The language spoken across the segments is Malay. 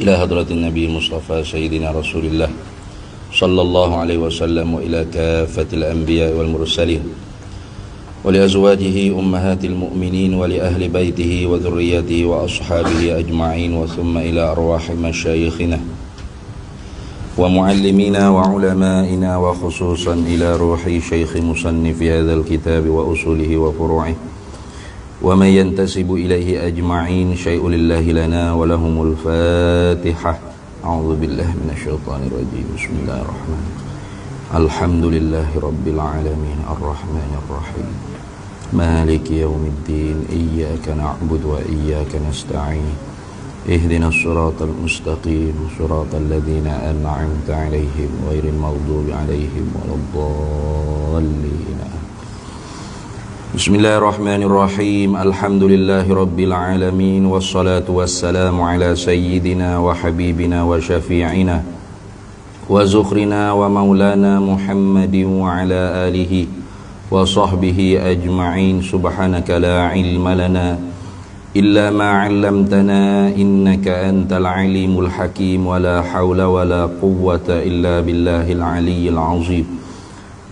إلى حضرة النبي المصطفى سيدنا رسول الله صلى الله عليه وسلم وإلى كافة الأنبياء والمرسلين ولأزواجه أمهات المؤمنين ولأهل بيته وذريته وأصحابه أجمعين وثم إلى أرواح مشايخنا ومعلمينا وعلمائنا وخصوصا إلى روح شيخ مصنف هذا الكتاب وأصوله وفروعه ومن ينتسب إليه أجمعين شيء لله لنا ولهم الفاتحة. أعوذ بالله من الشيطان الرجيم. بسم الله الرحمن الرحيم. الحمد لله رب العالمين الرحمن الرحيم مالك يوم الدين إياك نعبد وإياك نستعين اهدنا الصراط المستقيم صراط الذين أنعمت عليهم غير المغضوب عليهم ولا الضالين. Bismillahirrahmanirrahim. Alhamdulillahi rabbil alamin wassalatu wassalamu ala sayyidina wa habibina wa syafi'ina wa zukhrina wa maulana Muhammadin wa ala alihi wa sahbihi ajma'in. Subhanaka la ilma lana illa ma 'allamtana innaka antal alimul hakim wa la hawla wa la quwwata illa billahil aliyyil azim.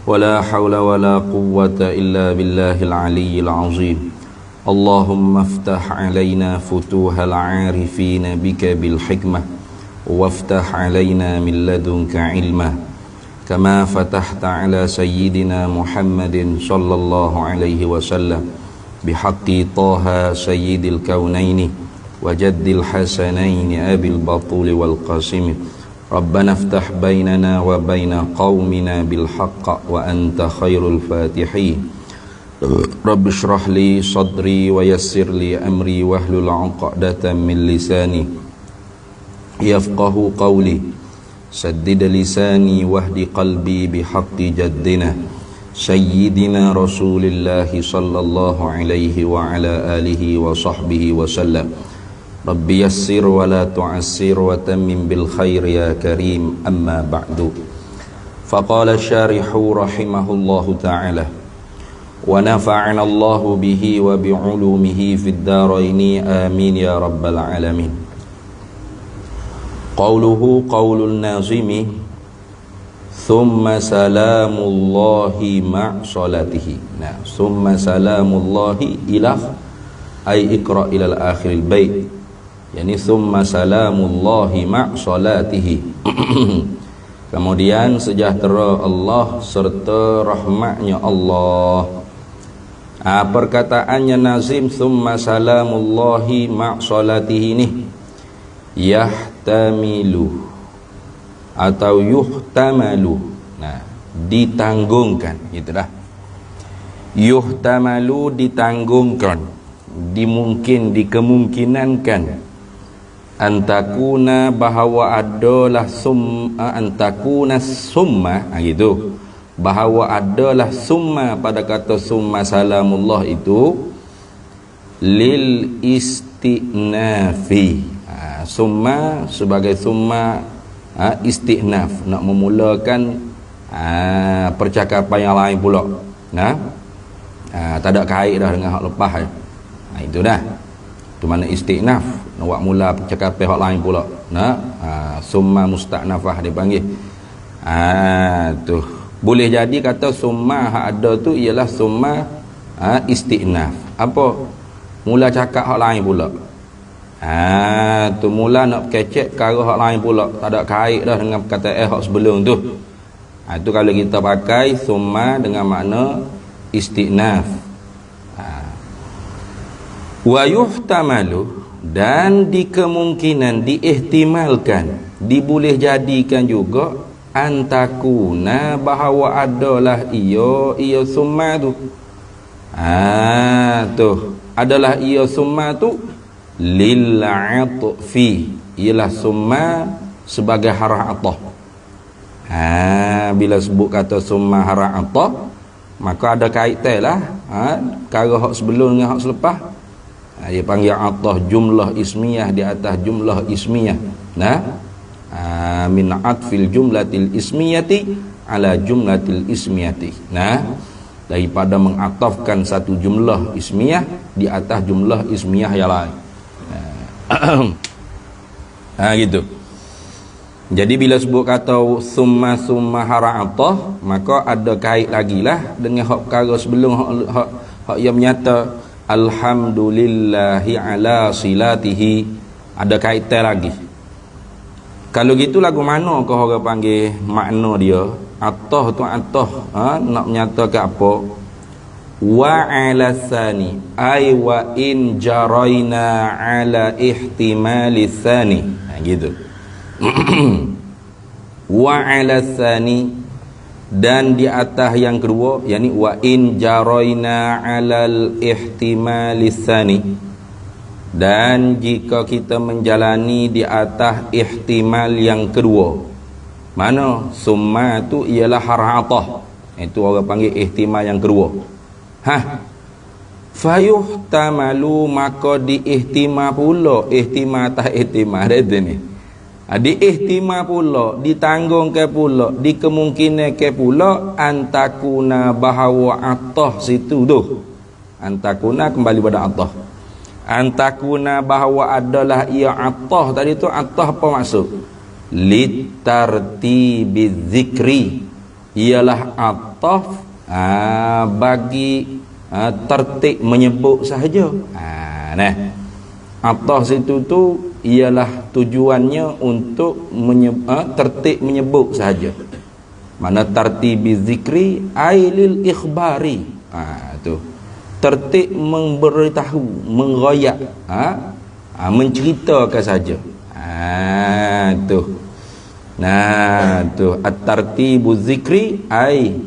ولا حول ولا قوة إلا بالله العلي العظيم. اللهم افتح علينا فتوح العارفين بك بالحكمة وافتح علينا من لدنك علما كما فتحت على سيدنا محمد صلى الله عليه وسلم بحق طه سيد الكونين وجد الحسنين أبي البطول والقاسم. ربنا افتح بيننا وبين قومنا بالحق وأنت خير الفاتحين. رب اشرح لي صدري ويسر لي أمري واحلل عقدة من لساني يفقه قولي سدد لساني واهد قلبي بحق جدنا سيدنا رسول الله صلى الله عليه وعلى آله وصحبه وسلم. Rabbi yassir wa la tu'assir wa tammim bil khair ya karim, amma ba'du. Faqala syarihu rahimahullahu ta'ala wa nafa'ana Allahu bihi wa bi'ulumihi fid daraini amin ya rabbal alamin. Qawluhu qawlun nazimi thumma salamullahi ma'salatihi. Nah, thumma salamullahi ilah ay iqra ilal akhiril bait, yani thumma salamullahi ma'salatihi. Kemudian sejahtera Allah serta rahmatnya Allah. Perkataannya nazim thumma salamullahi ma'salatihi ini yahtamilu atau yuhtamalu. Nah, ditanggungkan, gitu dah. Yuhtamalu ditanggungkan, dikemungkinankan. Antakuna bahawa adalah antakuna summa, gitu. Bahawa adalah summa pada kata summa salamullah itu lil istinafi. Summa sebagai summa istinaf, nak memulakan percakapan yang lain pula. Nah, tak ada kait dah dengan hak lepas. Itu dah. Itu mana istinaf, nak buat mula percakapan hak lain pula. Nah, summa musta'nafah dipanggil. Tu boleh jadi kata summa hak ada tu ialah summa istinaf. Apa? Mula cakap hak lain pula. Tu mula nak kecek perkara hak lain pula, tak ada kait dah dengan perkataan hak sebelum tu. Itu kalau kita pakai summa dengan makna istinaf. Wa yuhtamalu, dan dikemungkinan, diihtimalkan, diboleh jadikan juga antakuna bahawa adalah ia summa tu. Tu adalah ia summa tu lil atfi, ialah summa sebagai harah atah. Bila sebut kata summa harah atah, maka ada kaitan lah perkara hak sebelum dengan hak selepas. Dia panggil atah jumlah ismiyah di atas jumlah ismiyah. Nah, min atfil jumlatil ismiyati ala jumlatil ismiyati. Nah, daripada mengatafkan satu jumlah ismiyah di atas jumlah ismiyah yang lain. Gitu. Jadi bila sebut kata summa hara'atah, maka ada kait lagi lah dengan hak perkara sebelum hak yang menyata alhamdulillahi ala silatihi, ada kaitan lagi. Kalau gitu lagu mana kau orang panggil makna dia? Atah tu atah, nak menyatakan apa? Wa ala tsani ay wa in jaraina ala ihtimali tsani. Gitu. Wa ala tsani, dan di atas yang kedua, yakni wa in jaraina alal ihtimali tsani, dan jika kita menjalani di atas ihtimal yang kedua. Mana summa tu ialah har'atah, itu orang panggil ihtimal yang kedua. Fayuhtamalu, maka diihtimal pula, ihtimal atas ihtimal ada ni. Diihtimal pula, ditanggungkan pula, dikemungkinkan pula antakuna bahawa atah situ tu. Antakuna kembali pada atah. Antakuna bahawa adalah ia atah tadi tu. Atah apa maksud? Litartibi zikri, ialah atah bagi tertib menyebut sahaja. Nah, atah situ tu ialah tujuannya untuk tertib menyebut sahaja. Mana tartibi zikri ailil ikhbari, tu tertib memberitahu, mengroyak, menceritakan saja. Tu. Nah, tu at-tartibu zikri ai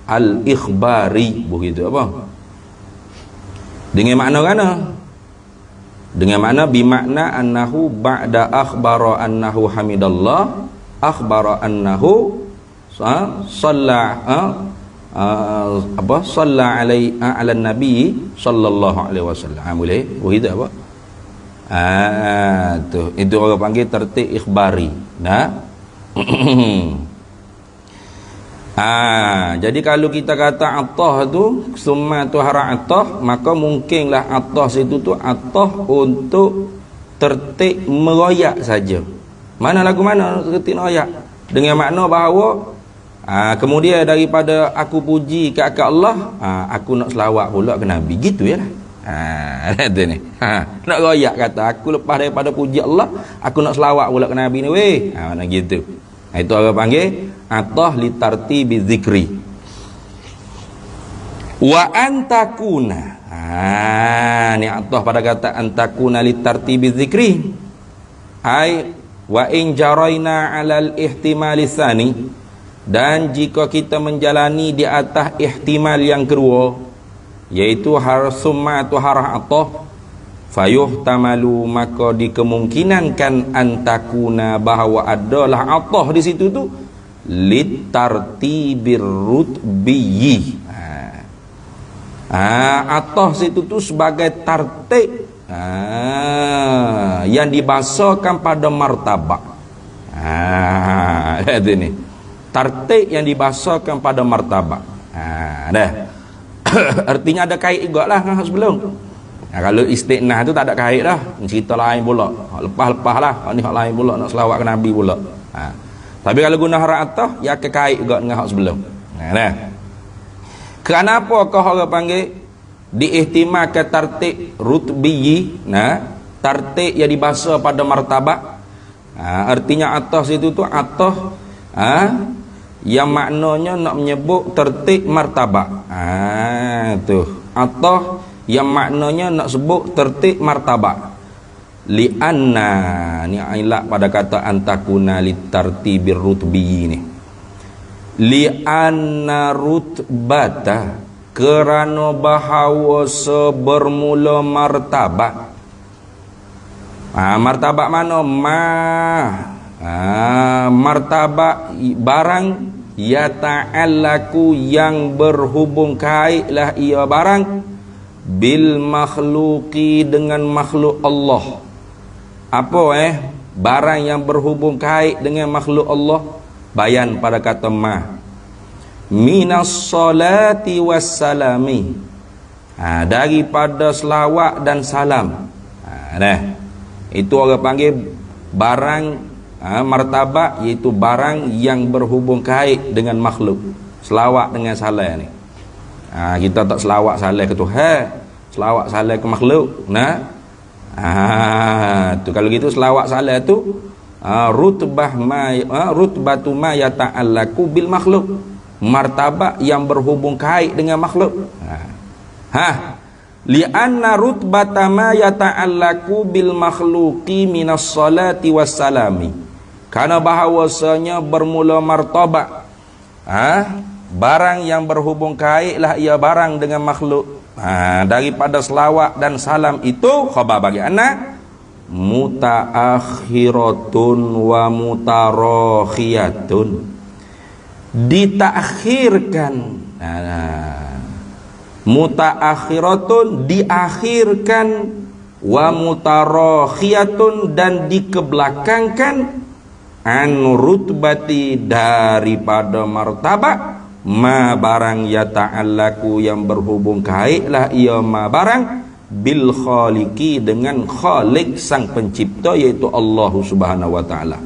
al-ikhbari, begitu apa? Dengan makna kana? Dengan makna bimakna annahu ba'da akhbara annahu hamidallah, akhbara annahu salla salla ala nabi sallallahu alaihi wasallam. Boleh begitu apa? Tu itu orang panggil tertib ikhbari. Nah. Jadi kalau kita kata atah tu summa tu hara'atah, maka mungkinlah atah situ tu atah untuk tertib meroyak saja. Mana lagu mana tertib meroyak? Dengan makna bahawa kemudian daripada aku puji ke Allah, aku nak selawat pula ke Nabi. Gitu yalah. Ada ni. Nak royak kata aku lepas daripada puji Allah, aku nak selawat pula ke Nabi ni weh. Mana gitu. Itu orang panggil atah li tartibi zikri. Wa antakuna. Ni atah pada kata antakuna li tartibi zikri. Ai wa in jaraina alal ihtimali tsani, dan jika kita menjalani di atas ihtimal yang kedua, yaitu summa atau har'atah, fayuhtamalu, maka dikemungkinankan antakuna bahawa adalah atah di situ tu litartibir rutbiyyi. Atah situ tu sebagai tartib yang dibahasakan pada martabak. Lihat ini, tartib yang dibahasakan pada martabak. Dah. Artinya ada kait juga lah dengan sebelum. Kalau istiqnah tu tak ada kait dah, cerita lain pula. Lepas-lepas lah, ni hak lain pula, nak selawat ke Nabi pula. Tapi kalau guna har'atah, ya ke kait juga dengan hak sebelum. Nah. Kenapa kau orang panggil diihtimalkan tartib rutbiyyi? Tartib yang dibahasa pada martabak. Artinya atas itu tu atas yang maknanya nak menyebut tertib martabak. Tu atau yang maknanya nak sebut tertib martabak. Li'anna, ni ilat pada kata antakuna litartibir rutbiyyi ni. Li'anna rutbata, kerana bahawa sebermula martabak. Martabak mana? Martabak barang yata'allaku, yang berhubung kaitlah ia barang bil makhluqi, dengan makhluk Allah. Apa barang yang berhubung kait dengan makhluk Allah? Bayan pada kata minas salati wassalami, daripada selawat dan salam. Itu orang panggil barang martabak iaitu barang yang berhubung kait dengan makhluk. Selawat dengan salam ni. Kita tak selawat salam ke Tuhan, selawat salam ke makhluk. Nah. Tu kalau gitu selawat salam tu rutbatu ma yata'allaku bil makhluk. Martabak yang berhubung kait dengan makhluk. Li'anna rutbata ma yata'allaku bil makhluqi minas salati wassalami. Karena bahawasanya bermula martabak barang yang berhubung kaitlah ia barang dengan makhluk. Daripada selawat dan salam itu khabar bagi anak mutaakhiratun wa mutarakhiyatun, ditakhirkan. Mutaakhiratun diakhirkan, wa mutarakhiyatun dan dikebelakangkan, an rutbati daripada martabak, ma barang yata'allaku yang berhubung kaitlah ia ma barang bil khaliqi dengan khalik sang pencipta iaitu Allah Subhanahu wa taala.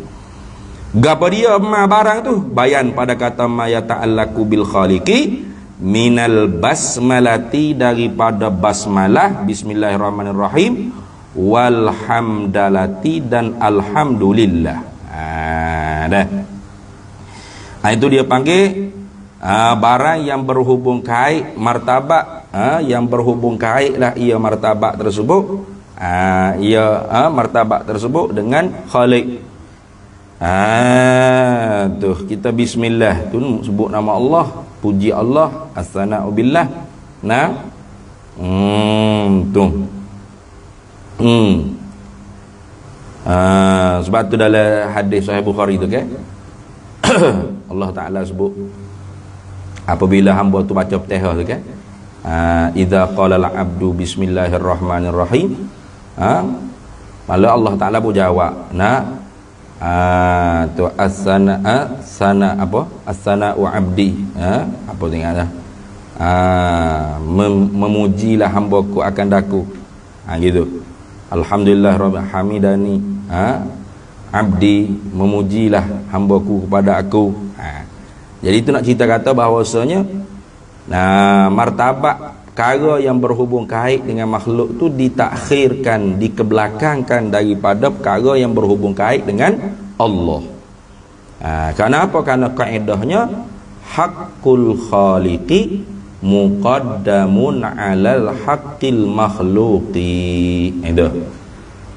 Gapo dia ma barang tu? Bayan pada kata ma yata'allaku bil khaliqi minal basmalati daripada basmalah bismillahirrahmanirrahim wal hamdalati dan alhamdulillah. Itu dia panggil barang yang berhubung kait martabak, yang berhubung kait lah ia martabak tersebut, martabak tersebut dengan khalik. Tuh kita bismillah tu sebut nama Allah, puji Allah, as-sana'u billah. Sebab tu dalam hadis Sahih Bukhari tu kan Allah Ta'ala sebut apabila hamba tu baca Fatihah tu kan, idza qala al-'abdu bismillahirrahmanirrahim, malah Allah Ta'ala pun jawab tu as-sana'u 'abdi, apa tengok dah, memujilah hamba-Ku akan daku, gitu. Alhamdulillah rabbil hamidani, abdi memujilah hamba-Ku kepada aku. Jadi itu nak cerita kata bahawasanya martabak perkara yang berhubung kait dengan makhluk tu ditakhirkan, dikebelakangkan daripada perkara yang berhubung kait dengan Allah. Kenapa? Kerana kaedahnya haqqul khaliqi muqaddamun 'alal haqqil makhluqi. Itu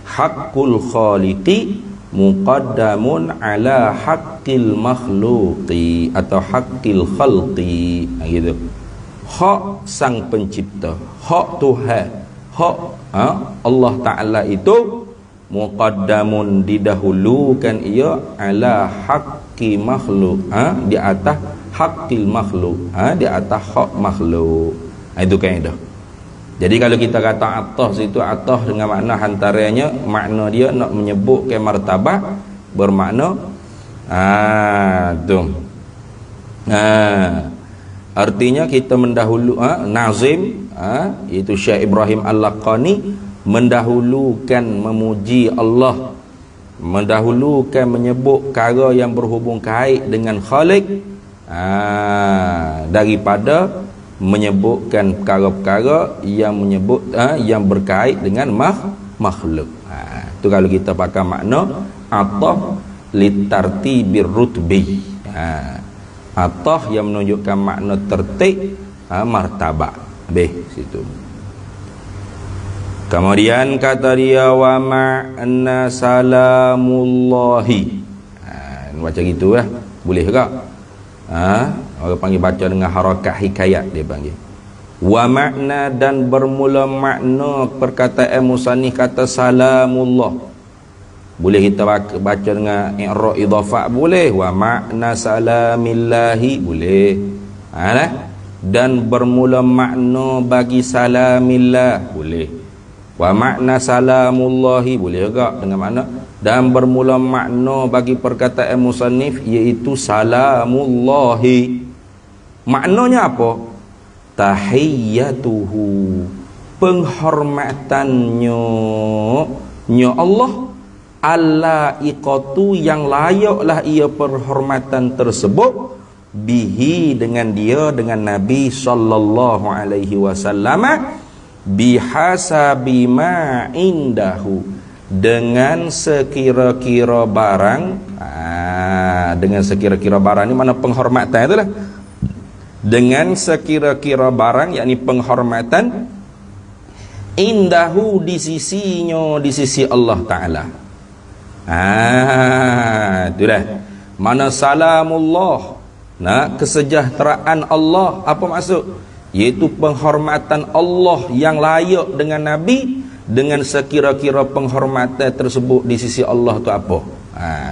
haqqul khaliqi muqaddamun 'ala haqqil makhluqi atau haqqil khalqi, gitu. Hak sang pencipta, hak Tuhan, hak Allah Ta'ala itu muqaddamun didahulukan ia ala haqqi makhluk, di atas haqqil makhluk, di atas hak makhluk. Itu kaedah. Jadi kalau kita kata atas itu atas dengan makna antaranya makna dia nak menyebutkan martabat, bermakna artinya kita mendahulu nazim iaitu Syekh Ibrahim Al-Laqani mendahulukan memuji Allah, mendahulukan menyebut perkara yang berhubung kait dengan Khalik daripada menyebutkan perkara-perkara yang yang berkait dengan makhluk. Itu kalau kita pakai makna atah litartibir rutbi, atah yang menunjukkan makna tertib martabak. Habis situ. Kemudian kata dia wa ma'na salamullahi, baca gitu lah, boleh ke? Orang panggil baca dengan harakat hikayat, dia panggil wa makna dan bermula makna perkataan musannif kata salamullah. Boleh kita baca dengan i'rab idhafah, boleh. Wa makna salamillahi, boleh. Dan bermula makna bagi salamillah, boleh. Wa makna salamullahi, boleh juga dengan makna dan bermula makna bagi perkataan musannif iaitu salamullahi. Maknanya apa? Tahiyyatuhu, penghormatannya Allah al-laiqatu yang layaklah ia penghormatan tersebut bihi dengan dia, dengan Nabi sallallahu alaihi wasallam, bihasabi ma indahu, dengan sekira-kira barang. Dengan sekira-kira barang ni mana penghormatan itulah, dengan sekira-kira barang, yakni penghormatan, indahu, di sisinya, di sisi Allah Ta'ala. Itulah mana salamullah, kesejahteraan Allah. Apa maksud? Iaitu penghormatan Allah yang layak dengan Nabi, dengan sekira-kira penghormatan tersebut di sisi Allah tu apa.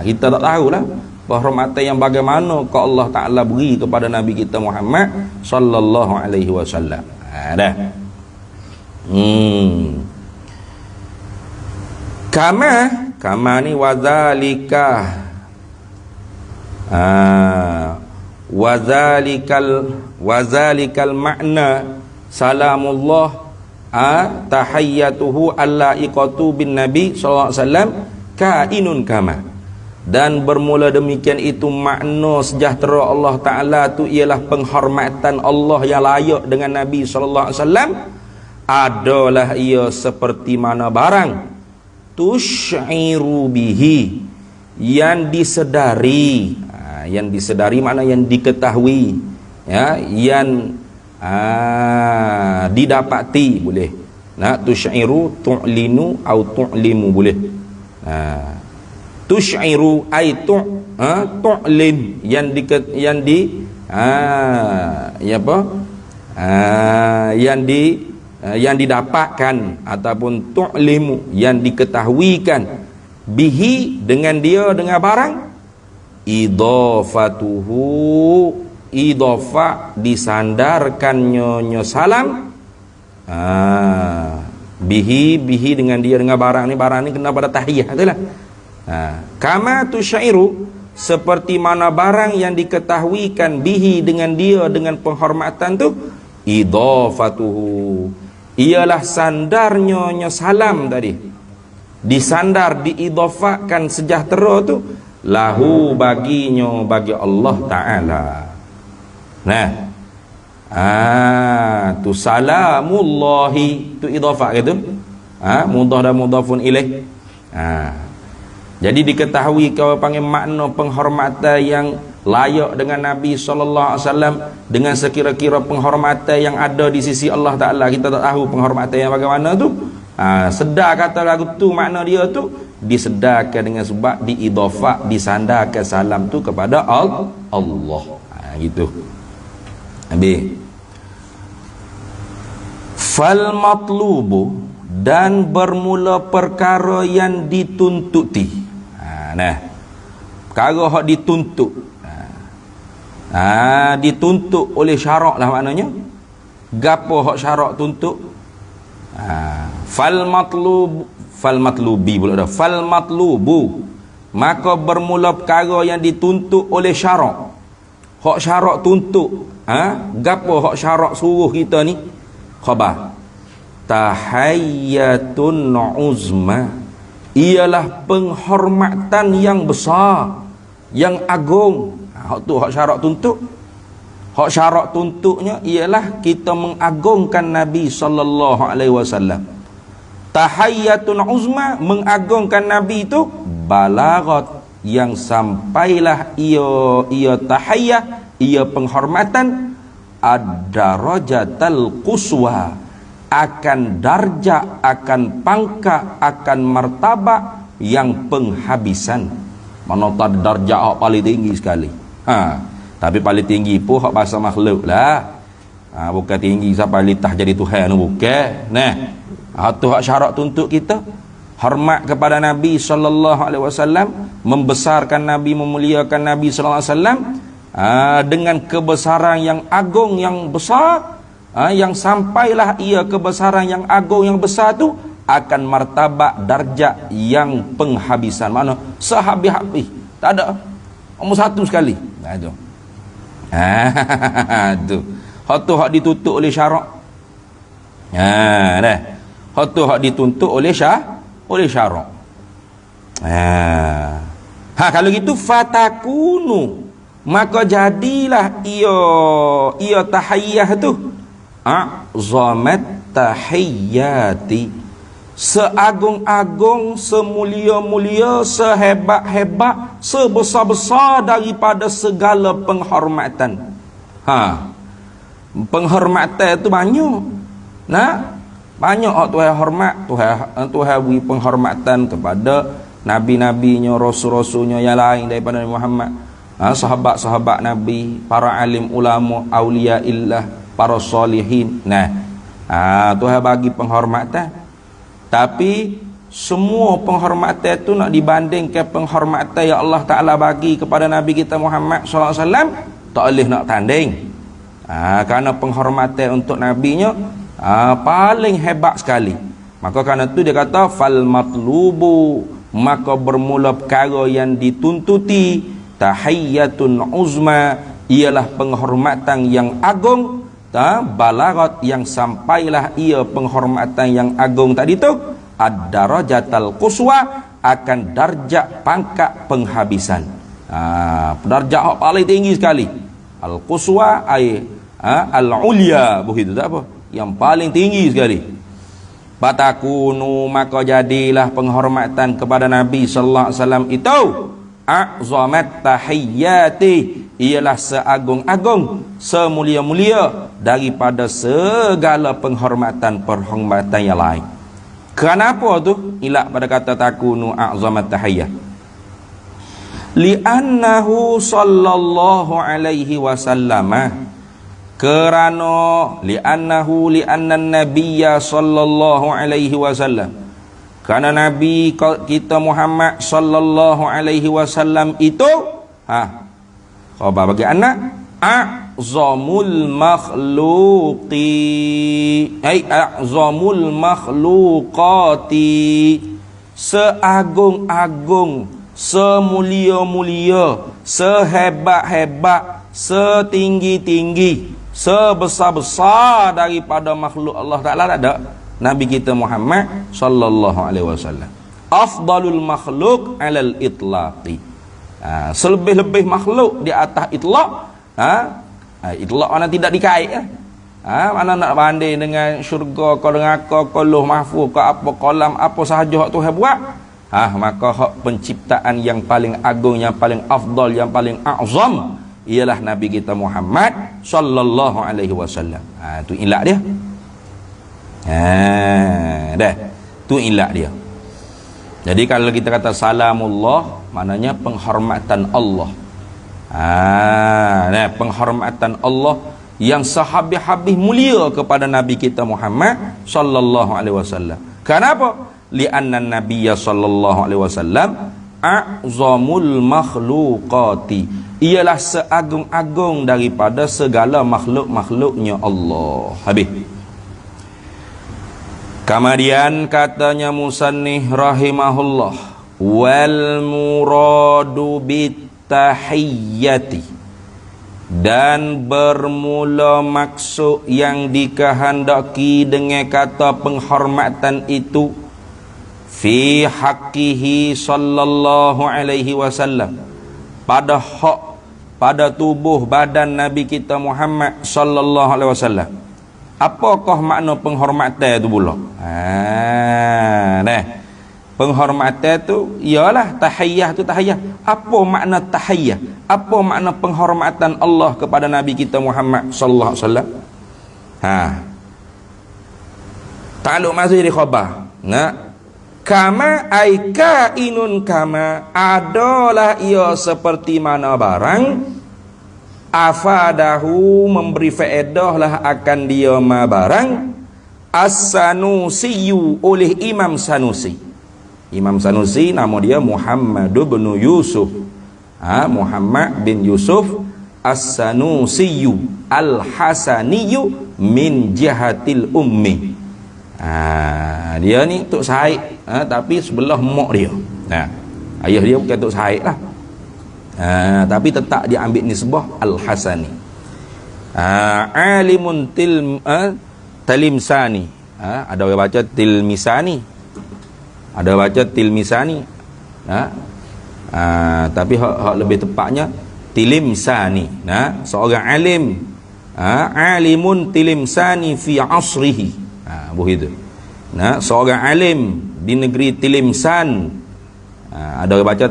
Kita tak tahulah penghormatan yang bagaimana ke Allah Ta'ala beri kepada Nabi kita Muhammad sallallahu alaihi wasallam. Dah. Kama ni wadzalika, wazalikal makna salamullah tahayyatuhu al-laiqatu bin Nabi sallallahu alaihi wasallam kainun kama. Dan bermula demikian itu makna sejahtera Allah Ta'ala tu ialah penghormatan Allah yang layak dengan Nabi sallallahu alaihi wasallam adalah ia seperti mana barang tusy'iru bihi, yang disedari. Yang disedari makna yang diketahui, ya, yang didapati boleh. Tusy'iru, tu'linu atau tu'limu boleh. Tusy'iru ay tu'lin, yang didapatkan, ataupun tu'limu, yang diketahuikan, bihi, dengan dia, dengan barang, idhafatuhu, idhafah, disandarkannya salam, bihi dengan dia, dengan barang ni kena pada tahiyah itulah. Kama tusyairu, seperti mana barang yang diketahuikan, bihi, dengan dia, dengan penghormatan tu, idhafatuhu, ialah sandarnya salam tadi, disandar, diidhafahkan sejahtera tu, lahu, baginya, bagi Allah Ta'ala. Tu salamullahi, tu idhafah gitu, mudhaf dan mudhafun ilaih. Jadi diketahui kau panggil makna penghormatan yang layak dengan Nabi sallallahu alaihi wasallam, dengan sekira-kira penghormatan yang ada di sisi Allah Ta'ala. Kita tak tahu penghormatan yang bagaimana tu. Sedar kata lagu tu, makna dia tu disedarkan dengan sebab diidhafah, disandarkan salam tu kepada Allah. Gitu. Habis. Fal matlubu, dan bermula perkara yang dituntuti. Perkara hak dituntut. Dituntut oleh syarak lah maknanya. Gapo hak syarak tuntut? Fal matlubi pula dah. Fal matlubu, maka bermula perkara yang dituntut oleh syarak. Hak syarak tuntut, gapo hak syarak suruh kita ni? Khabar tahayyatun uzma, ialah penghormatan yang besar, yang agung. Hak tu hak syarak tuntut. Hak syarak tuntutnya ialah kita mengagungkan Nabi sallallahu alaihi wasallam. Tahayyatun uzma, mengagungkan Nabi itu balaghat, yang sampailah ia tahayyah, ia penghormatan, ad-darajatal quswa, akan darjah, akan pangkat, akan martabak yang penghabisan. Mana tak darjah hak paling tinggi sekali. Tapi paling tinggi pun hak bahasa makhluk lah. Bukan tinggi sampai litah jadi Tuhan, bukan. Tu hak syarat tuntut kita. Hormat kepada Nabi sallallahu alaihi wasallam, membesarkan Nabi, memuliakan Nabi sallallahu alaihi wasallam dengan kebesaran yang agung, yang besar, yang sampailah ia kebesaran yang agung, yang besar tu akan martabak darjat yang penghabisan. Mana sehabis-habis, tak ada nombor satu sekali. Tu hak tu hak ditutup oleh syarak. Dah hak tu hak dituntut oleh syarak. Kalau gitu fatakunu, maka jadilah ia tahiyyah tu a'zamat tahiyyati, seagung-agung, semulia-mulia, sehebat-hebat, sebesar-besar daripada segala penghormatan. Penghormatan itu banyak. Banyak Tuhan hormat, Tuhan beri penghormatan kepada nabi-nabinya, rasul-rasulnya yang lain daripada Nabi Muhammad, sahabat-sahabat Nabi, para alim ulama, aulia illah, para salihin. Tuhan bagi penghormatan. Tapi semua penghormatan itu nak dibandingkan penghormatan yang Allah Ta'ala bagi kepada Nabi kita Muhammad sallallahu alaihi wasallam, tak boleh nak tanding. Kerana penghormatan untuk nabinya paling hebat sekali. Maka kerana itu dia kata fal matlubu, maka bermula perkara yang dituntuti, tahiyyatun uzma, ialah penghormatan yang agung, balagat, yang sampailah ia penghormatan yang agung tadi tu ad-darajatal quswa, akan darjat pangkat penghabisan. Darjat yang paling tinggi sekali. Al-quswa al-ulya, begitu tak apa, yang paling tinggi sekali. Fatakunu, maka jadilah penghormatan kepada Nabi sallallahu alaihi wasallam itu a'zamat tahiyyati, ialah seagung-agung, semulia-mulia daripada segala penghormatan yang lain. Kenapa tu ilak pada kata takunu a'zamat tahiyyah? Li'annahu sallallahu alaihi wasallam, kerana li'anna nabiyya sallallahu alaihi wasallam, kerana Nabi kita Muhammad sallallahu alaihi wasallam itu khabar bagi anak a'zamul makhluqi, a'zamul makhluqati, seagung-agung, semulia-mulia, sehebat-hebat, setinggi-tinggi, sebesar-besar daripada makhluk Allah Ta'ala ada Nabi kita Muhammad sallallahu alaihi wasallam. Afdalul makhluk alal itlaqi, selebih-lebih makhluk di atas itlaq. Itlaq mana tidak dikait. Mana nak banding dengan syurga, ke neraka, ke lauh mahfuz, ke apa kolam, apa sahaja hak Tuhan buat. Maka hak penciptaan yang paling agung, yang paling afdal, yang paling azam ialah Nabi kita Muhammad sallallahu alaihi wasallam. Tu ilak dia. Dah. Tu ilak dia. Jadi kalau kita kata salamullah, maknanya penghormatan Allah. Penghormatan Allah yang sehabis-habis mulia kepada Nabi kita Muhammad sallallahu alaihi wasallam. Kenapa? Li'anna nabiyya sallallahu alaihi wasallam a'zamul makhluqati, ialah seagung-agung daripada segala makhluk-makhluknya Allah. Habis. Kemudian katanya musannif rahimahullah, wal muradu bitahiyyati, dan bermula maksud yang dikehendaki dengan kata penghormatan itu fi haqqihi sallallahu alaihi wasallam, pada hak, pada tubuh badan Nabi kita Muhammad sallallahu alaihi wasallam. Apakah makna penghormatan itu pula? Penghormatan tu ialah tahiyyah tu tahiyyah. Apa makna tahiyyah? Apa makna penghormatan Allah kepada Nabi kita Muhammad sallallahu alaihi wasallam? Takluk masuk jadi khabar. Kama ai kainun, kama adalah ia seperti mana barang afadahu memberi faedah lah akan dia ma barang as-Sanusiyu oleh Imam Sanusi. Imam Sanusi nama dia Muhammad bin Yusuf. Muhammad bin Yusuf as-Sanusiyu al-Hasaniyu min jihatil ummi. Dia ni Tok Said, tapi sebelah mak dia. Ayah dia bukan Tok Said lah. Tapi tetap dia ambil nisbah al-Hasani. Alimun Talimsani. Ada orang baca Tilmisani, ada baca Tilmisani. Tapi hak lebih tepatnya tilimsani. Seorang alim, alimun tilimsani fi asrihi. Begitu. Seorang alim di negeri Tilimsan. Ada orang baca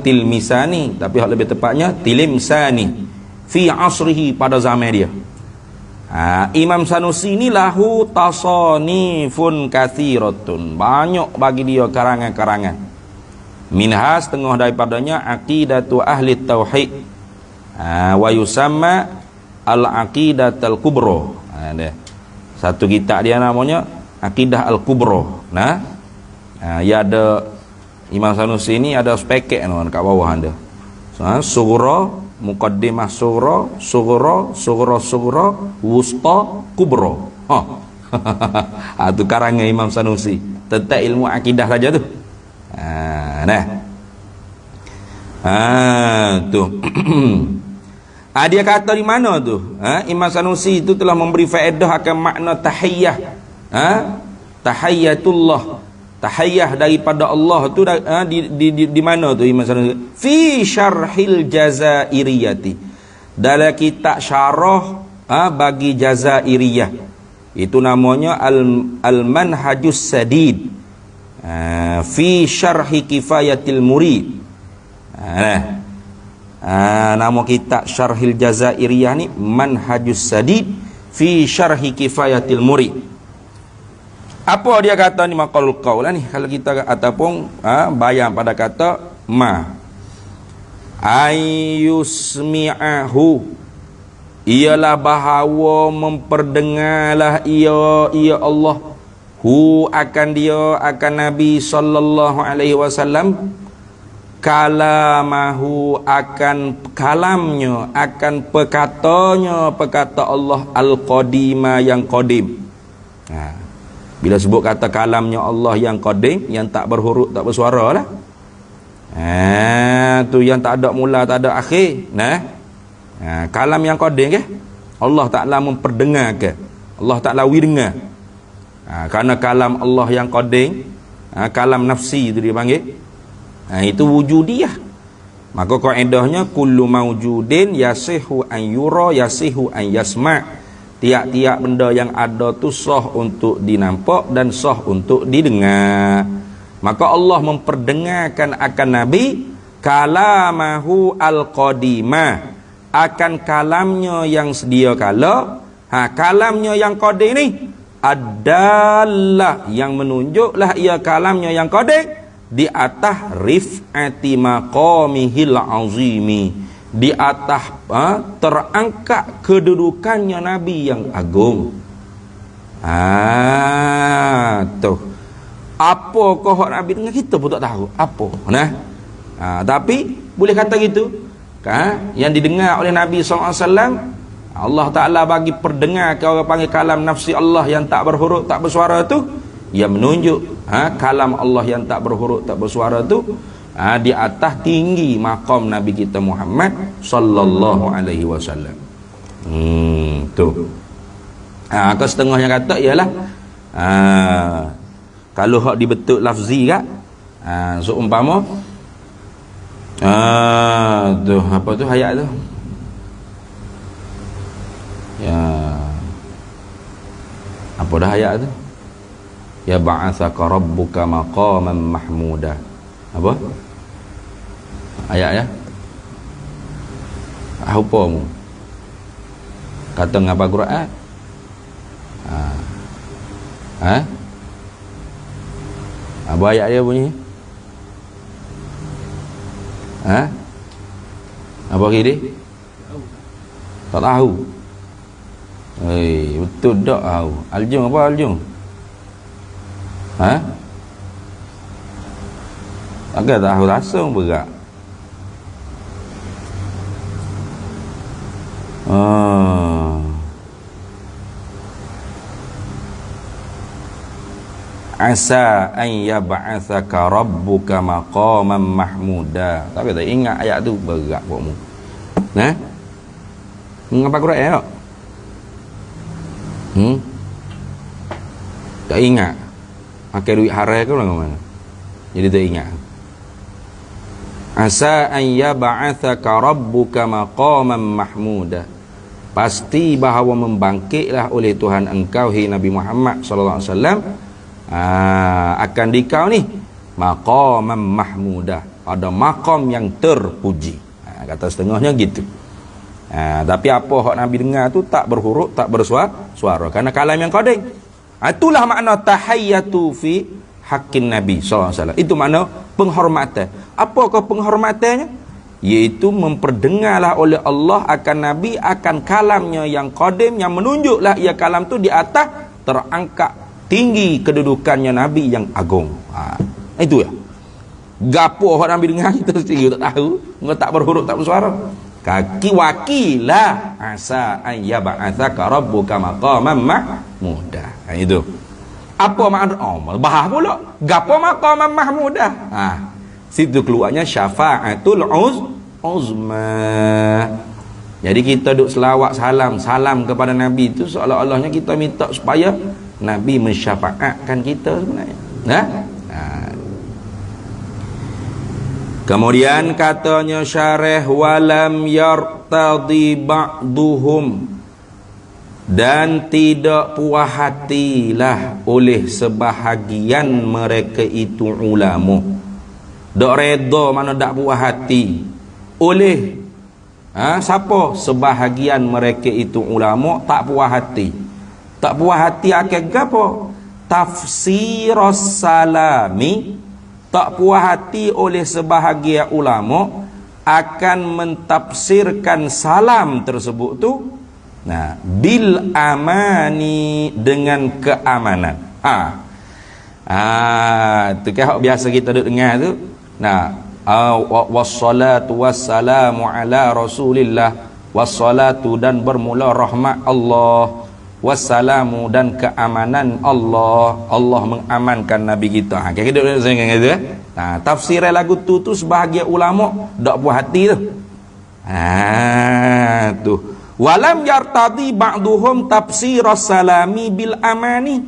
tilmisani, tapi hak lebih tepatnya tilimsani fi asrihi, pada zaman dia. Imam Sanusi ni lahu tasanifun kathiratun, banyak bagi dia karangan-karangan. Minha, setengah daripadanya aqidatu ahli tauhid, wa yusamma al-aqidatul kubra. Satu kitab dia namanya Aqidah Al-Kubra. Ya ada Imam Sanusi ni ada speket kat bawah anda. Sughra, muqaddimah sughra, wusta, kubra. Tu karangan Imam Sanusi tentang ilmu akidah saja tu. Tu. Dia kata di mana tu? Imam Sanusi itu telah memberi faedah akan makna tahiyyah. Tahiyyatullah, tahiyyah daripada Allah tu di mana tu Imam Sanusi? Fi syarhil jazairiyati, dalam kitab syarah bagi jazairiyah, itu namanya al-manhajus sadid fi syarhi kifayatil murid. Nama kitab syarhil jazairiyah ni manhajus sadid fi syarhi kifayatil murid. Apa dia kata ni, maqalul qaul ni, kalau kita ataupun bayang pada kata ayyusmi'ahu, ialah bahawa memperdengarlah ia Allah, akan dia, akan Nabi sallallahu alaihi wasallam, kalamahu, akan kalamnya, akan perkata Allah al-qadima, yang qadim. Bila sebut kata kalamnya Allah yang qadim, yang tak berhuruf, tak bersuara lah. Tu yang tak ada mula, tak ada akhir. Kalam yang qadim ke? Allah Ta'ala memperdengarkan, Allah Ta'ala widengar. Kerana kalam Allah yang qadim, kalam nafsi itu dia panggil, itu wujudiyah. Maka kaedahnya kullu mawjudin yasihu an yura, yasihu an yasma'. Tiap-tiap benda yang ada tu sah untuk dinampak dan sah untuk didengar. Maka Allah memperdengarkan akan Nabi kalamahu al-qadimah, akan kalamnya yang sedia kala. Kalamnya yang qadim ni adalah yang menunjuklah ia kalamnya yang qadim di atas rif'ati maqamihil azimi, di atas terangkat kedudukannya Nabi yang agung. Tu apa kau Nabi dengan kita pun tak tahu apa. Tapi boleh kata gitu yang didengar oleh Nabi SAW, Allah Ta'ala bagi perdengar ke orang panggil kalam nafsi Allah yang tak berhuruf, tak bersuara tu, yang menunjuk kalam Allah yang tak berhuruf, tak bersuara tu di atas tinggi maqam Nabi kita Muhammad sallallahu alaihi wasallam. Tu. Ke setengahnya kata ialah kalau hak dibetul lafzi kak, seumpama tu apa tu ayat tu? Ya. Apa dah ayat tu? Ya ba'atsaka rabbuka maqaman mahmuda. Apa? Ayat ya? Apa mu? Kata ngapa Quran? Apa ayat dia bunyi? Apa kiri? Tak tahu. Betul tak tahu. Aljung apa aljung? Agak tahu langsung berat. Asa an yab'atsaka rabbuka maqaman mahmuda. Tapi tak ingat ayat tu, berat buatmu. Ngapa Quran tak? Tak ingat. Pakai duit haram ke mana? Jadi tak ingat. Asa an yab'atsaka rabbuka maqaman mahmuda. Pasti bahawa membangkitlah oleh Tuhan engkau, hai Nabi Muhammad sallallahu alaihi wasallam, akan dikau ni maqaman mahmuda, ada maqam yang terpuji. Kata setengahnya gitu. Tapi apa hak Nabi dengar tu tak berhuruf, tak bersuara, kerana kalam yang qadim. Itulah makna tahiyyatu fi haqqin Nabi sallallahu alaihi wasallam. Itu makna penghormatan. Apakah penghormatannya? Iaitu memperdengarlah oleh Allah akan Nabi, akan kalamnya yang qadim, yang menunjuklah ia kalam tu di atas, terangkat tinggi kedudukannya Nabi yang agung. Itu ya. Gapo hak Nabi dengar kita sendiri tak tahu, enggak tak berhuruf, tak bersuara. Kaki wakilah asa an yab'atsaka rabbuka maqaman mahmuda. Itu. Apa makna? Bahas pula. Gapo maqaman mahmuda? Situ keluarnya syafa'atul uzma. Jadi kita duk selawat salam kepada Nabi itu seolah-olahnya kita minta supaya Nabi mensyafaatkan kita sebenarnya. Kemudian katanya syarah, walam yartadi ba'duhum, dan tidak puas hatilah oleh sebahagian mereka itu ulama. Dak reda mana dak puas hati oleh siapa? Sebahagian mereka itu ulama tak puas hati. Tak puas hati akan gapo? Tafsirus salami. Tak puas hati oleh sebahagian ulama akan mentafsirkan salam tersebut tu bil amani, dengan keamanan. Tu kan biasa kita duk dengar tu. Wassalatu wassalamu ala rasulillah. Wassalatu, dan bermula rahmat Allah, wassalamu, dan keamanan Allah. Allah mengamankan Nabi kita. Kita duk dengar gitu. Tafsir lagu tu sebahagian ulama dak puas hati tu. Tu walam yartadi ba'duhum tafsirus salami bil amani.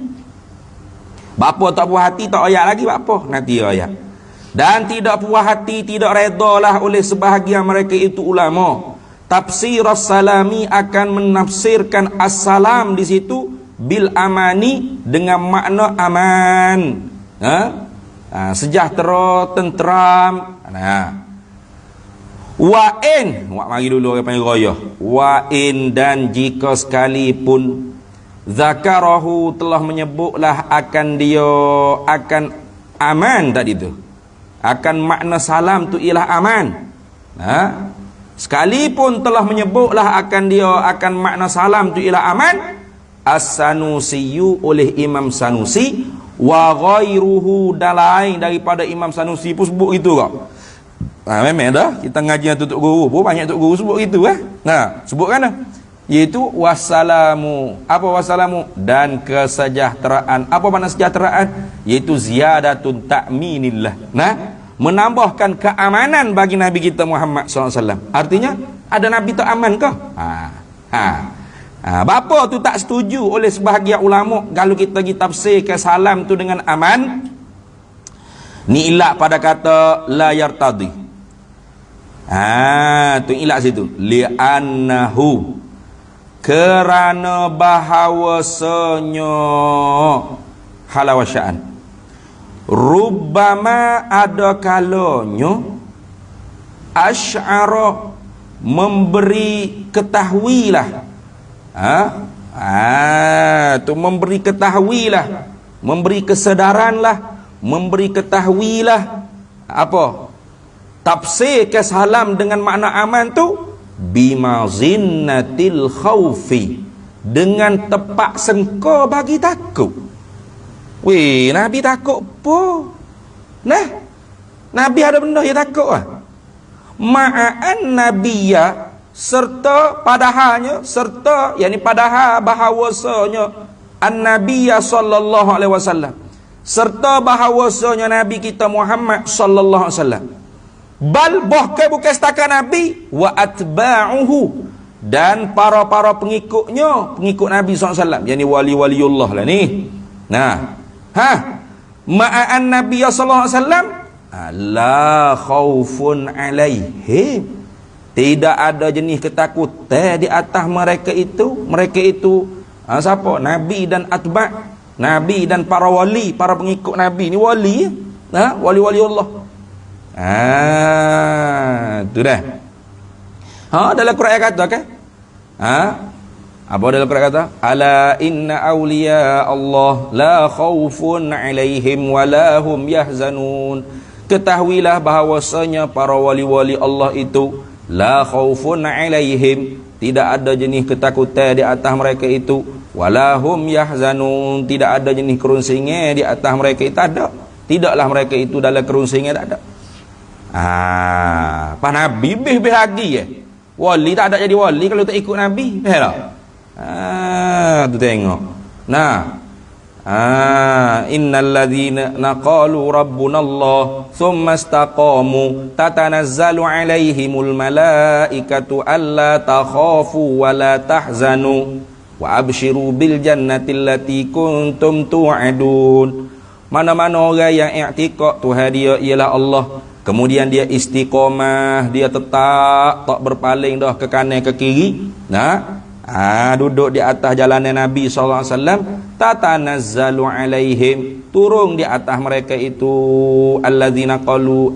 Bapa tak puas hati, tak ayat lagi bapa nanti ayat. Dan tidak puas hati, tidak redalah oleh sebahagian mereka itu ulama, tafsirus salami, akan menafsirkan as-salam di situ bil amani, dengan makna aman, sejahtera, tenteram. Wa in, mari dulu orang panggil royah. Wa in, dan jika sekalipun zakarahu, telah menyebutlah akan dia, akan aman tadi tu, akan makna salam tu ialah aman. Sekalipun telah menyebutlah akan dia, akan makna salam tu ialah aman, as-Sanusiyu, oleh Imam Sanusi, wa ghairuhu, dan lain daripada Imam Sanusi pun sebut gitu kau. Memang dah kita ngaji tutup guru pun banyak tuk guru sebut gitu sebut kan iaitu wassalamu. Apa wassalamu? Dan kesejahteraan. Apa makna sejahteraan? Iaitu ziyadatun ta'minillah. Menambahkan keamanan bagi Nabi kita Muhammad SAW. Artinya ada Nabi tak aman ke? Bapa tu tak setuju oleh sebahagian ulama kalau kita tafsirkan salam tu dengan aman. Ni ilat pada kata la yartadi. Tu ilat situ. Li'annahu, kerana bahawasanya halawasya'an, rubbama, ada kalanya, asy'ara, memberi ketahuilah, tu memberi ketahuilah, memberi kesedaranlah, memberi ketahuilah apa? Tafsir ke salam dengan makna aman tu bimazinnatil khaufi, dengan tepak sengka bagi takut. Weh, Nabi takut apa? Nabi ada benda yang takut ma'an nabiyya, serta padahalnya, serta yakni padahal bahawasanya an-nabiyya sallallahu alaihi wasallam, serta bahawasanya Nabi kita Muhammad sallallahu alaihi wasallam, bal bukan setakat Nabi, wa atba'uhu, dan para pengikutnya, pengikut Nabi SAW, yakni wali-waliullah lah ni. Ma'an Nabi sallallahu alaihi wasallam, La khaufun alaihim, tidak ada jenis ketakutan di atas mereka itu. Mereka itu siapa? Nabi dan atba', Nabi dan para wali, para pengikut Nabi. Ni wali, wali-wali Allah. Itu dah. Dalam Quran kata kan? Apa dalam Quran kata? Ala inna awliya Allah la khaufun alaihim wa la hum yahzanun. Ketahuilah bahawasanya para wali-wali Allah itu la khaufun alaihim, tidak ada jenis ketakutan di atas mereka itu, wala hum yahzanun, tidak ada jenis kerunsingan di atas mereka itu. Ada. Tidaklah mereka itu dalam kerunsingan, tak ada. Pak Nabi lebih lagi ya. Wali tak ada jadi wali kalau tak ikut Nabi. Tu tengok. Innal ladzina naqalu rabbuna Allah thumma istaqamu tatanazzalu alaihimul malaikatu alla takhafu wa la tahzanu wa abshiru bil jannati allati kuntum tu'adun. Mana-mana orang yang i'tiqad Tuhan dia ialah Allah, kemudian dia istiqamah, dia tetap tak berpaling dah ke kanan ke kiri, duduk di atas jalan Nabi SAW. Tatanazzalu alaihim, turun di atas mereka itu alladzina qalu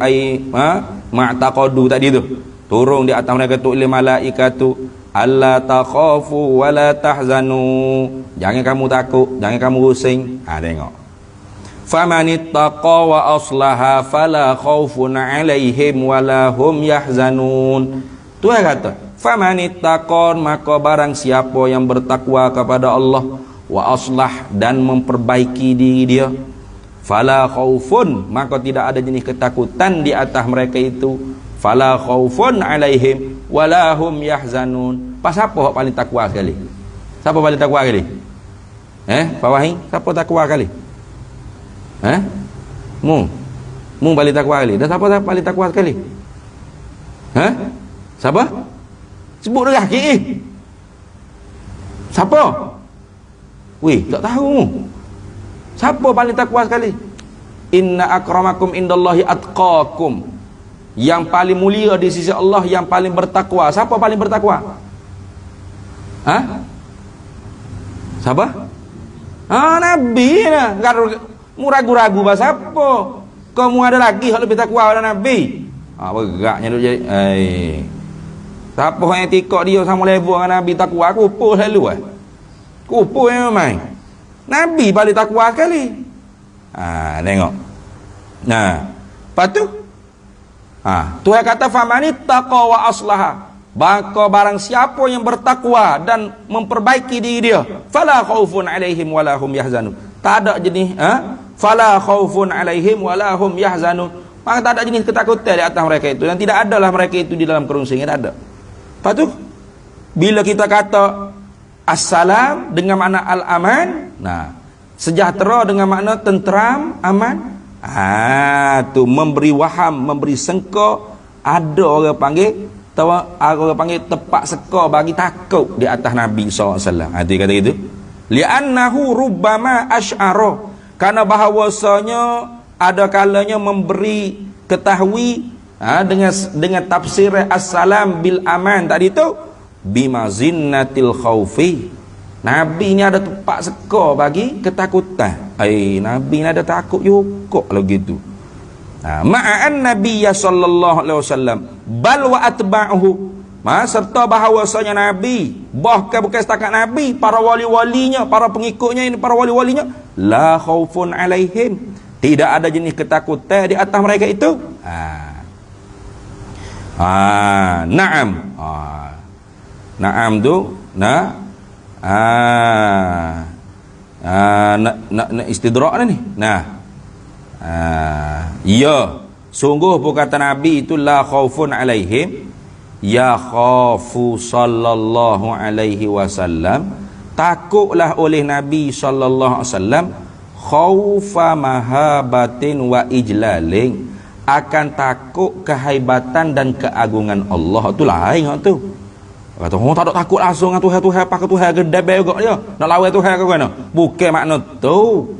ma'taqadu tadi tu, turun di atas mereka tu lil malaikatu alla takhafu wa la tahzanu, jangan kamu takut, jangan kamu pusing. Tengok, famanittaqa wa aslaha fala khaufun alaihim wala hum yahzanun. Tuhan kata, famanittaqon, maka barang siapa yang bertakwa kepada Allah, wa aslah, dan memperbaiki diri dia, fala khaufun, maka tidak ada jenis ketakutan di atas mereka itu, fala khaufun alaihim wala hum yahzanun. Pas siapa yang paling takwa sekali? Siapa paling takwa sekali? Pak Wahid, siapa takwa sekali? Mu paling takwa sekali. Dan siapa paling takwa sekali? Siapa? Sebut dia kaki. Siapa? Weh, tak tahu. Siapa paling takwa sekali? Inna akramakum indallahi atqakum. Yang paling mulia di sisi Allah, yang paling bertakwa. Siapa paling bertakwa? Siapa? Nabi lah. Mu ragu-ragu bahasa apa? Kamu ada lagi yang lebih takwa daripada Nabi? Beratnya duk jadi. Siapa yang tikok dia sama level dengan Nabi takwa, kupu selalu kupu memang. Nabi paling takwa sekali. Tengok. Lepas tu Tuhan kata famanittaqa wa aslaha, maka barang siapa yang bertakwa dan memperbaiki diri dia, fala khaufun alaihim wala hum yahzanun. Tak ada jenis fala khaufun alaihim wala hum yahzanun, maka tak ada jenis ketakutan di atas mereka itu, dan tidak adalah mereka itu di dalam kerunsingan, tak ada. Lepas tu bila kita kata assalam dengan makna al-aman, sejahtera dengan makna tenteram, aman, tu memberi waham, memberi sengka. Ada orang panggil tepak seka bagi takut di atas Nabi SAW. Dia kata gitu, li'annahu rubbama asy'ara, karena bahawasanya ada kalanya memberi ketahui dengan tafsir assalam bil aman tadi tu, bimazinnatil khaufi, Nabi ni ada tepak seka bagi ketakutan. Nabi ni ada takut juga kalau gitu. Ma'an Nabiyya sallallahu alaihi wasallam bal wa atba'uhu, serta bahawasanya Nabi, bahkan bukan setakat Nabi, para wali-walinya, para pengikutnya ini, para wali-walinya, la khaufun alaihim, tidak ada jenis ketakutan di atas mereka itu. Naam. Naam tu istidrak ni. Ya, sungguh kata Nabi itu la khaufun alaihim, ya khafu sallallahu alaihi wasallam, takutlah oleh Nabi sallallahu alaihi wasallam, khaufa mahabatin wa ijlalin, akan takut kehaibatan dan keagungan Allah. Tu lain tu. Kata tak ada takut langsung dengan Tuhan, apa ke Tuhan gede juga dia nak lawan Tuhan ke mana? Bukan makna tu.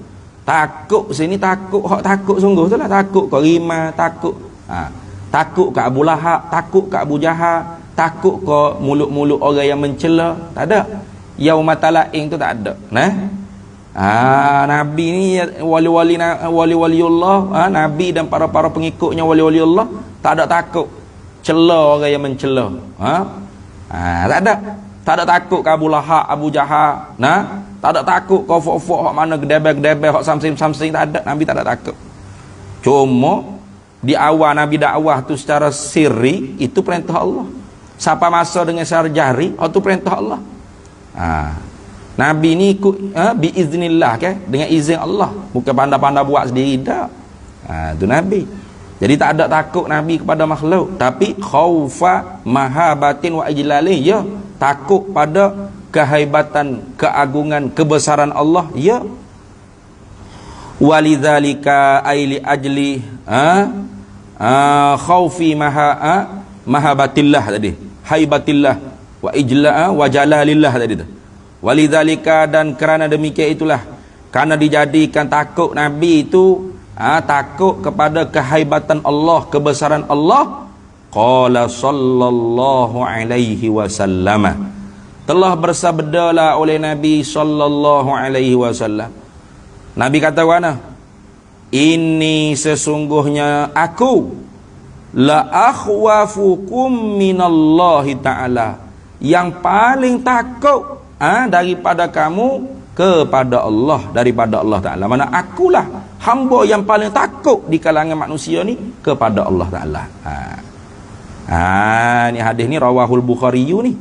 Takut sini takut, hak takut sungguh tu lah. Takut ke Rima, takut. Takut ke Abu Lahab, takut ke Abu Jahal, takut ke mulut-mulut orang yang mencela. Tak ada. Yaumatalaing tu tak ada. Nah. Nabi ni wali-waliullah, Nabi dan para pengikutnya wali-waliullah tak ada takut cela orang yang mencela. Tak ada. Tak ada takut ke Abu Lahab, Abu Jahal. Tak ada takut ke fok-fok hak mana gedebel-gedebel hak samsing-samsing, tak ada. Nabi tak ada takut. Cuma di awal Nabi dakwah tu secara sirri, itu perintah Allah. Siapa masa dengan secara jahri, itu perintah Allah. Nabi ni ikut biiznillah, dengan izin Allah, bukan pandai-pandai buat sendiri dah. Itu Nabi. Jadi tak ada takut Nabi kepada makhluk, tapi khaufa mahabatin wa ijlalih, ya, takut pada kehaibatan, keagungan, kebesaran Allah, ya. Walidzalika aili ajli khaufi mahabatillah tadi, haibatillah wa ijla wa jalalillah tadi tu. Walidzalika, dan kerana demikian itulah, karena dijadikan takut Nabi itu takut kepada kehaibatan Allah, kebesaran Allah. Qala sallallahu alaihi wasallam, telah bersabdalah oleh Nabi sallallahu alaihi wasallam. Nabi kata mana? Ini sesungguhnya aku la akhwafukum minallahi ta'ala, yang paling takut daripada kamu kepada Allah, daripada Allah Ta'ala. Mana akulah hamba yang paling takut di kalangan manusia ni kepada Allah Ta'ala. Ni hadis ni rawahul Bukhari ni.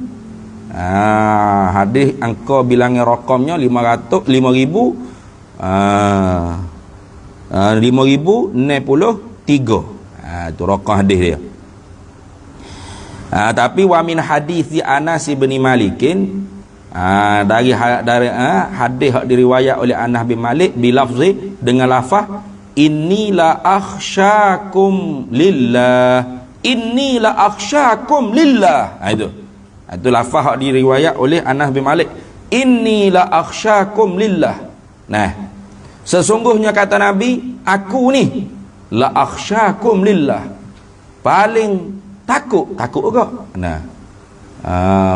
Hadis angka bilangan rakamnya 5,063. Itu rakam hadis dia. Tapi wa min hadis Anas bin Malikin, dari hadis yang diriwayat oleh Anas bin Malik bilafzi, dengan lafaz innila akhsyakum lillah, innila akhsyakum lillah. Itu lafaz yang diriwayat oleh Anas bin Malik, innila akhsyakum lillah. Nah, sesungguhnya kata Nabi, aku ni la akhsyakum lillah, paling takut juga.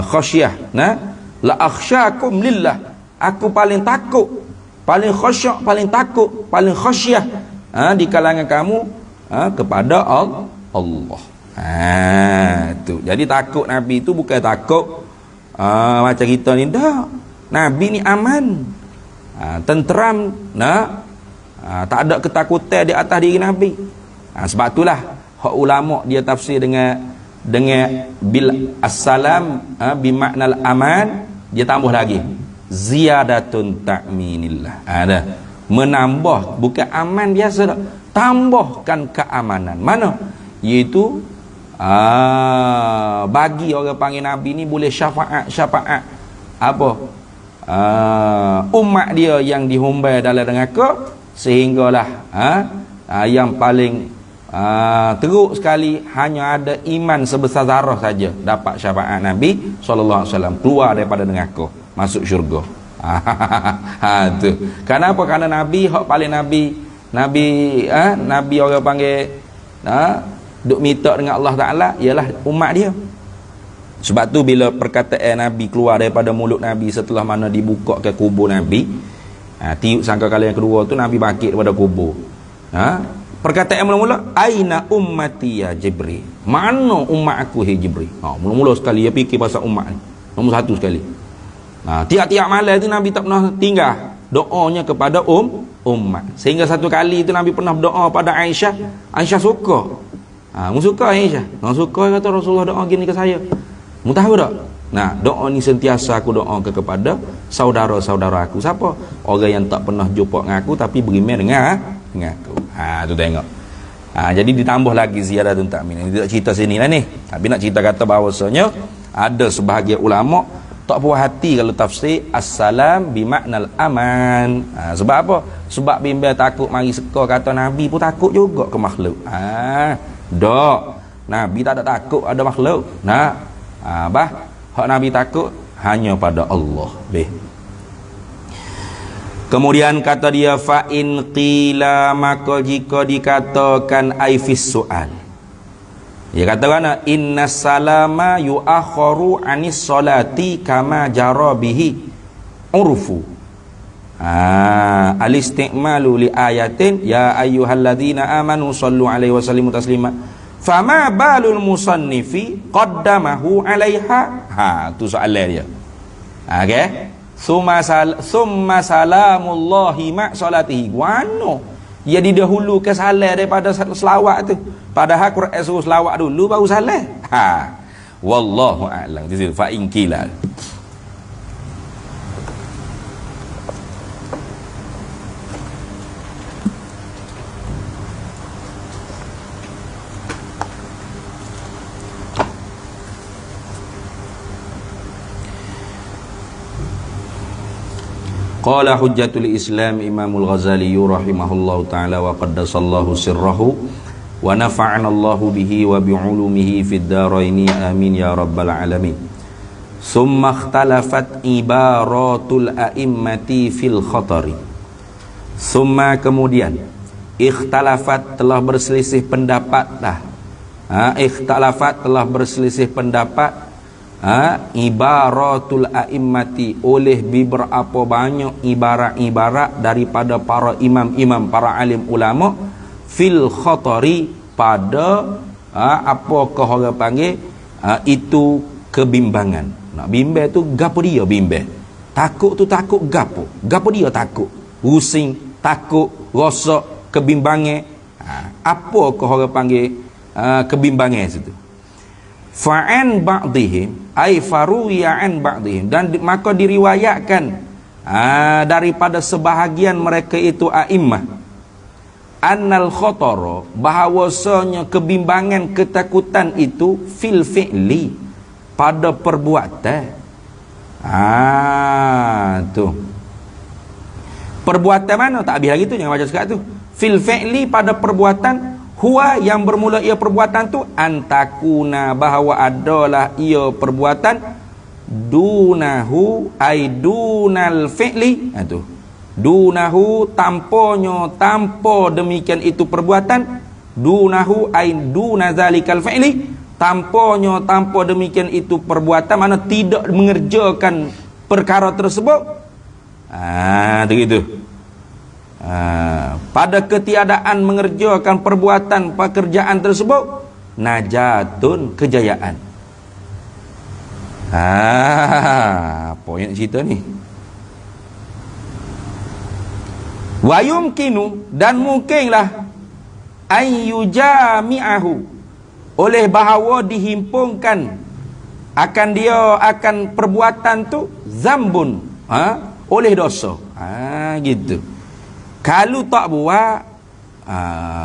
Khasyah, la akhsyakum lillah, aku paling takut, paling khasyak, paling takut, paling khasyah di kalangan kamu kepada Allah. Tu. Jadi takut Nabi itu bukan takut macam kita ni dah. Nabi ni aman, tenteram, tak ada ketakutan di atas diri Nabi. Sebab itulah hak ulama dia tafsir dengan bil assalam bimaknal aman, dia tambah lagi ziyadatun ta'minillah. Ada menambah, bukan aman biasa dah, tambahkan keamanan. Mana? Iaitu bagi orang panggil Nabi ni boleh syafaat apa? Umat dia yang dihumbai dalam neraka, sehinggalah yang paling teruk sekali hanya ada iman sebesar zarah saja dapat syafaat Nabi SAW, keluar daripada neraka, masuk syurga. Tu. Kenapa? Kerana Nabi hak paling Nabi orang panggil duk minta dengan Allah Ta'ala ialah umat dia. Sebab tu bila perkataan Nabi keluar daripada mulut Nabi setelah mana dibuka ke kubur Nabi, tiup sangka kali yang kedua tu Nabi bangkit daripada kubur. Perkataan mula-mula, aina ummati ya Jibril, mana umat aku hai Jibril. Mula-mula sekali dia fikir pasal umat ni, nombor satu sekali. Tiap-tiap malam tu Nabi tak pernah tinggal doanya kepada umat. Sehingga satu kali tu Nabi pernah berdoa pada Aisyah. Aisyah suka. Mu suka Aisyah? Suka, kata Rasulullah doa gini ke saya. Mu tahu tak? Doa ni sentiasa aku doa kepada saudara-saudara aku. Siapa? Orang yang tak pernah jumpa dengan aku tapi beriman dengan aku. Tu tengok. Jadi ditambah lagi ziyaratun ta'min. Ini tak cerita sini lah ni. Tapi nak cerita kata bahawasanya ada sebahagian ulama tak puas hati kalau tafsir assalam bimaknal aman. Sebab apa? Sebab bimbang takut mari seka kata Nabi pun takut juga ke makhluk. Dak. Nabi tak ada takut ada makhluk. Hak Nabi takut hanya pada Allah. Kemudian kata dia, fa in qila, maka jika dikatakan ai fis soal, dia kata mana, inna salama yuakharu anis salati kama jara bihi urfu. Al-isti'malu li ayatin ya ayyuhalladzina amanu sallu alaihi wasallimu taslima. Fama balul musannifi qaddamahu alaiha. Tu soalan dia. Okey. Summa salamullahi ma salatihi. Wano dia didahulukan salam daripada selawat tu. Padahal Quran suruh selawat dulu baru salam. Wallahu a'lam. Fa in qila. Qala hujjatul Islam Imamul Ghazali rahimahullahu ta'ala wa qaddasallahu sirrahu wa nafa'ana Allahu bihi wa bi'ulumihi fid daraini amin ya rabbal alamin. Summa ikhtalafat ibaratul a'immati fil khatari. Summa, kemudian, ikhtalafat, telah berselisih pendapat dah. Ikhtalafat, telah berselisih pendapat ibaratul a'immati, oleh beberapa banyak ibarat-ibarat daripada para imam-imam, para alim ulama, fil khatari, pada apakah orang panggil itu kebimbangan. Nak bimbang tu gapo dia bimbang, takut tu takut gapo dia takut, pusing, takut, rosak, kebimbangan. Apakah orang panggil kebimbangan situ? Fa'an ba'dihim ay faruya an ba'dihim, dan maka diriwayatkan daripada sebahagian mereka itu a'immah, annal khatara, bahawasanya kebimbangan, ketakutan itu fil fi'li, pada perbuatan. Tu perbuatan mana? Tak habis lagi tu, jangan baca sekat tu. Fil fi'li, pada perbuatan. Huwa, yang bermula ia perbuatan tu, antakuna, bahawa adalah ia perbuatan, dunahu ay dunal fi'li. Tu dunahu, tamponyo, tanpa demikian itu perbuatan, dunahu ay duna zalikal fi'li, tamponyo, tanpa demikian itu perbuatan, mana tidak mengerjakan perkara tersebut. Begitu. Pada ketiadaan mengerjakan perbuatan pekerjaan tersebut, najatun, kejayaan. Apa yang cerita ni? Wa yumkinu, dan mungkinlah, ayyujami'ahu, oleh bahawa dihimpunkan akan dia, akan perbuatan tu, zambun, oleh dosa. Gitu. Kalau tak buat,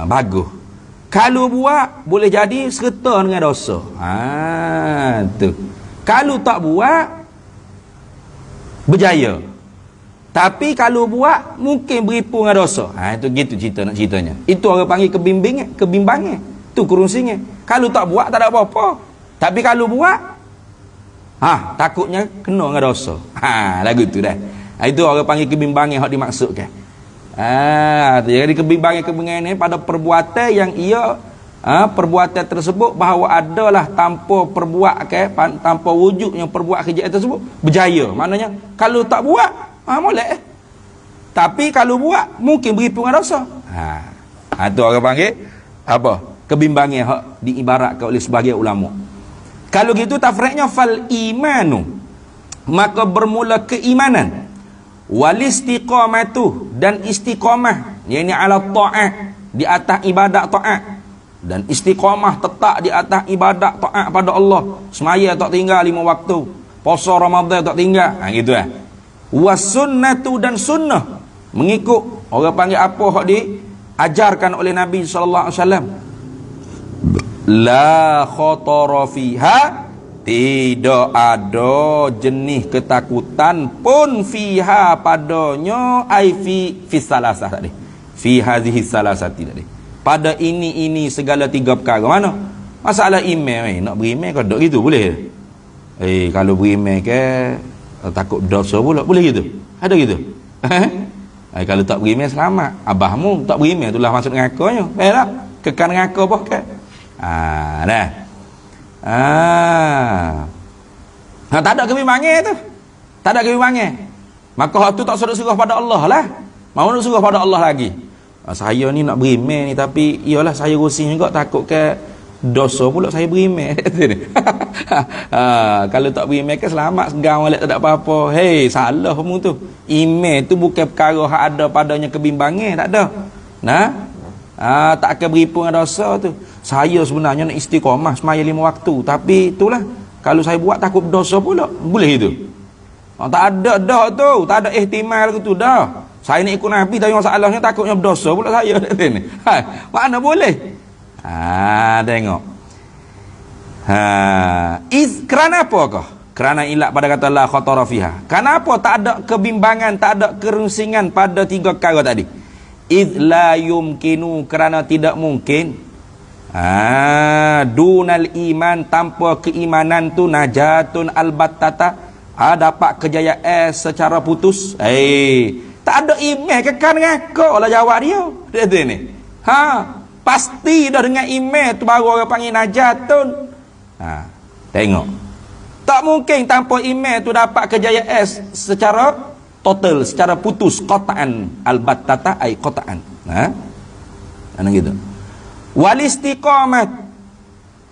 bagus. Kalau buat, boleh jadi serta dengan dosa. Tu. Kalau tak buat, berjaya. Tapi kalau buat, mungkin beripu dengan dosa. Itu gitu ceritanya. Itu orang panggil kebimbangan. Tu kurungsinya. Kalau tak buat, tak ada apa-apa. Tapi kalau buat, takutnya kena dengan dosa. Lagu tu dah. Itu orang panggil kebimbangan yang dimaksudkan. Jadi kebimbangan ni pada perbuatan yang ia perbuatan tersebut bahawa adalah tanpa perbuat tanpa wujud yang perbuat kejayaan tersebut berjaya. Maknanya kalau tak buat molek. Tapi kalau buat mungkin beripu dengan dosa. Itu orang panggil apa? Kebimbangan hak diibaratkan oleh sebagian ulama. Kalau gitu tafriqnya fal imanu, maka bermula keimanan, wal istiqamatu, dan istiqamah, yakni ala ta'at, di atas ibadat taat, dan istiqamah tetap di atas ibadat taat pada Allah. Semaya tak tinggal 5 waktu, puasa Ramadan tak tinggal, gitu was sunnatu, dan sunnah, mengikut orang panggil apa hak diajarkan oleh Nabi sallallahu alaihi wasallam. La khatara fiha, tidak ada jenis ketakutan pun fiha padanya, ai fi salasah tadi, fi hadhihi salasati tadi, pada ini segala 3 perkara. Mana masalah email nak berimail kau dok gitu boleh? Kalau berimail ke takut dosa pula boleh gitu? Ada gitu? Kalau tak berimeh selamat. Abahmu tak berimeh itulah maksud ngakonya. Tak? Kekal ngako pokok. Dah. Tak ada kebimbangan tu. Tak ada kebimbangan. Maka hak tu tak suruh pada Allah lah. Mau nak suruh pada Allah lagi. Saya ni nak berimeh ni, tapi iyalah saya rusing juga, takut ke dosa pula saya berimeh. Kalau tak berimeh ke selamat segang balik, tak ada apa-apa. Hei, salah kamu tu. Imeh tu bukan perkara hak ada padanya kebimbangan, tak ada. Nah, tak akan beripun dengan dosa tu. Saya sebenarnya nak istiqamah semaya 5 waktu, tapi itulah, kalau saya buat takut dosa pula. Boleh itu? Tak ada dah tu, tak ada ihtimal tu dah. Saya nak ikut Nabi, tapi masalahnya takutnya berdosa pula saya. Mana boleh? Tengok. Kerana apa kah? Kerana ilat pada kata la khatara fiha. Kenapa tak ada kebimbangan, tak ada kerusingan pada 3 perkara tadi? Id la yumkinu, kerana tidak mungkin. Dunal iman, tanpa keimanan tu najatun albattata, dapat kejayaan secara putus. Tak ada iman kekal dengan kau lah jawab dia. Dia ni. Pasti dah dengan iman tu baru orang panggil najatun. Tengok. Tak mungkin tanpa iman tu dapat kejayaan secara total, secara putus, qata'an, albattata ai qata'an. Ana gitu. Wal istiqamat.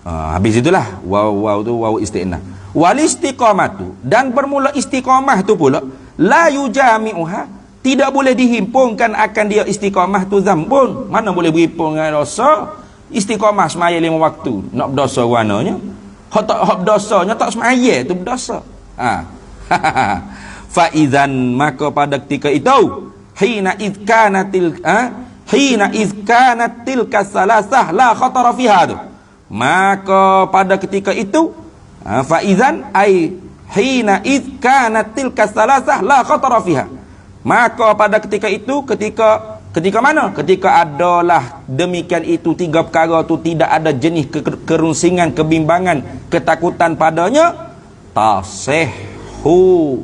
Habis itulah waw tu waw istinah. Wal istiqamatu, dan bermula istiqamah tu pula la yujami'uha, tidak boleh dihimpunkan akan dia istiqamah tu zambun. Mana boleh berhimpun dengan dosa? Istiqamah semaya 5 waktu, nak berdosa warnanya. Hak berdosanya tak semaya tu berdosa. Fa idzan, maka pada ketika itu, hina izkanatil kasalasah la khatara fiha tu. Maka pada ketika itu, fa idzan ai hina izkanatil kasalasah la khatara fiha. Maka pada ketika itu, ketika mana? Ketika adalah demikian itu 3 perkara tu tidak ada jenis kerusingan, kebimbangan, ketakutan padanya, tasihhu,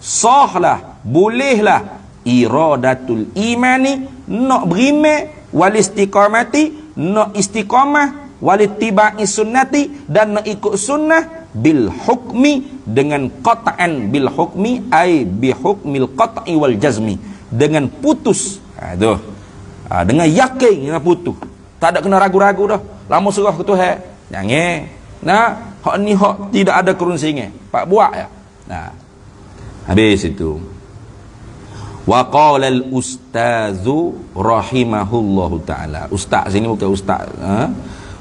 sahlah, bolehlah iradatul imani, nak berimeh, wal istiqamati, nak istiqamah, wal ittiba'i sunnati, dan nak ikut sunnah, bil hukmi, dengan qat'an, bil hukmi ai bi hukmil qat'i wal jazmi, dengan putus. Dengan yakin, dengan putus, tak ada kena ragu-ragu dah. Lama serah ke Tuhan, jangan. Hak ni hak tidak ada kerusingan, pak buat ya. Habis itu. Wa qala al ustazu rahimahullahu taala. Ustaz sini bukan ustaz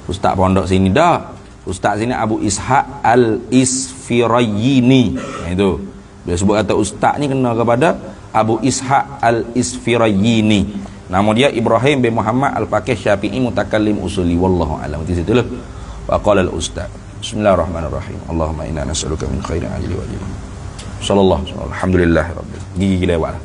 ustaz pondok sini dah. Ustaz sini Abu Ishaq Al-Isfirayini. Itu. Dia sebut kata ustaz ni kena kepada Abu Ishaq Al-Isfirayini. Nama dia Ibrahim bin Muhammad Al-Faqih Syafi'i Mutakallim Usuli, wallahu a'lam. Di situ lah. Wa qala al-ustaz. Bismillahirrahmanirrahim. Allahumma inna nas'aluka min khairin ajli wa ajli. Sallallahu alhamdulillah rabbil. Gigi lewat.